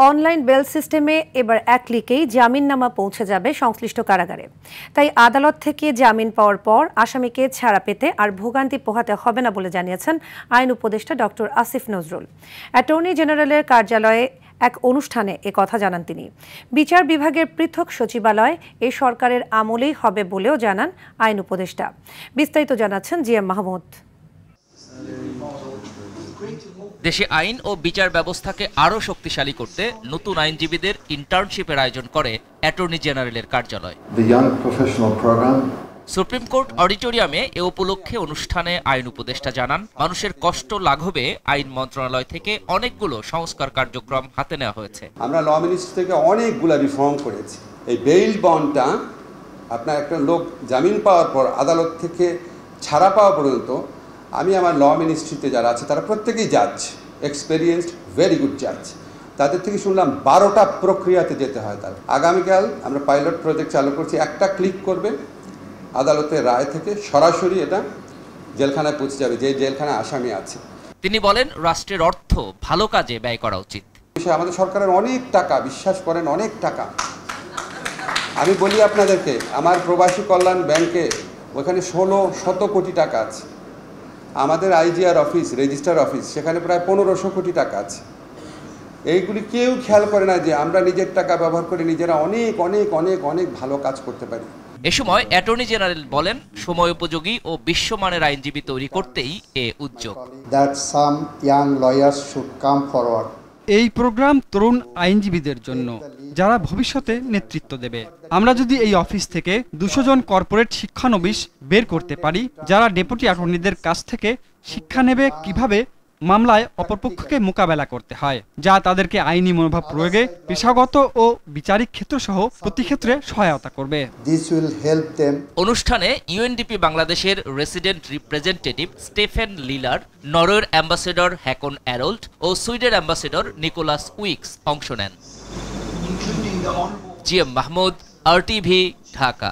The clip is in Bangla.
অনলাইন বেল সিস্টেমে এবার এক ক্লিকেই জামিননামা পৌঁছে যাবে সংশ্লিষ্ট কারাগারে। তাই আদালত থেকে জামিন পাওয়ার পর আসামিকে ছাড়া পেতে আর ভোগান্তি পোহাতে হবে না বলে জানিয়েছেন আইন উপদেষ্টা ডক্টর আসিফ নজরুল। অ্যাটর্নি জেনারেলের কার্যালয়ে এক অনুষ্ঠানে কথা জানান তিনি। বিচার বিভাগের পৃথক সচিবালয় এই সরকারের আমলেই হবে বলেও জানান আইন উপদেষ্টা। বিস্তারিত জানাচ্ছেন জি এম মাহমুদ। দেশে আইন ও বিচার ব্যবস্থাকে আরও শক্তিশালী করতে নতুন আইনজীবীদের ইন্টার্নশিপের আয়োজন করে অ্যাটর্নি জেনারেলের কার্যালয়। সুপ্রিম কোর্ট অডিটোরিয়ামে এ উপলক্ষে অনুষ্ঠানে আইন উপদেষ্টা জানান, মানুষের কষ্ট লাঘবে আইন মন্ত্রণালয় থেকে অনেকগুলো সংস্কার কার্যক্রম হাতে নেওয়া হয়েছে। আমরা ল মিনিস্ট্রি থেকে অনেকগুলো রিফর্ম করেছি। এই বেইল বন্ডটা আপনার একটা লোক জামিন পাওয়ার পর আদালত থেকে ছাড়া পাওয়া পর্যন্ত আমি আমার ল মিনিস্ট্রিতে যারা আছে তারা প্রত্যেকেই জাজ, এক্সপেরিয়েন্সড, ভেরি গুড জাজ। তাদের থেকে শুনলাম 12টা প্রক্রিয়াতে যেতে হয়। তার আগামীকাল আমরা পাইলট প্রজেক্ট চালু করছি। একটা ক্লিক করবে, আদালতের রায় থেকে সরাসরি এটা জেলখানায় পৌঁছে যাবে, যে জেলখানায় আসামি আছে। তিনি বলেন, রাষ্ট্রের অর্থ ভালো কাজে ব্যয় করা উচিত। আমাদের সরকারের অনেক টাকা, বিশ্বাস করেন অনেক টাকা। আমি বলি আপনাদেরকে, আমার প্রবাসী কল্যাণ ব্যাংকে ওখানে 1600 কোটি টাকা আছে। আমাদের আইজিআর অফিস, রেজিস্ট্রার অফিস, সেখানে প্রায় 1500 কোটি টাকা আছে। এইগুলি কেউ খেয়াল করে না যে আমরা নিজের টাকা ব্যবহার করে নিজেরা অনেক অনেক অনেক অনেক ভালো কাজ করতে পারি। এ সময় অ্যাটর্নি জেনারেল বলেন, সময় উপযোগী ও বিশ্বমানের আইনজীবী তৈরি করতেই এ উদ্যোগ। এই প্রোগ্রাম তরুণ আইনজীবীদের জন্য, যারা ভবিষ্যতে নেতৃত্ব দেবে। আমরা যদি এই অফিস থেকে 200 জন কর্পোরেট শিক্ষানবিশ বের করতে পারি, যারা ডেপুটি অ্যাটর্নিদের কাছ থেকে শিক্ষা নেবে কিভাবে মামলায় অপরপক্ষকে মোকাবেলা করতে হয়, যা তাদেরকে আইনি মনোভাব প্রয়োগে পেশাগত ও বিচারিক ক্ষেত্র সহ প্রতি ক্ষেত্রে সহায়তা করবে। অনুষ্ঠানে ইউএনডিপি বাংলাদেশের রেসিডেন্ট রিপ্রেজেন্টেটিভ স্টেফেন লিলার, নরওয়ের অ্যাম্বাসেডর হ্যাকন অ্যারোল্ড ও সুইডেন অ্যাম্বাসেডর নিকোলাস উইক্স অংশ নেন। G M Mahmud, RTV, Dhaka.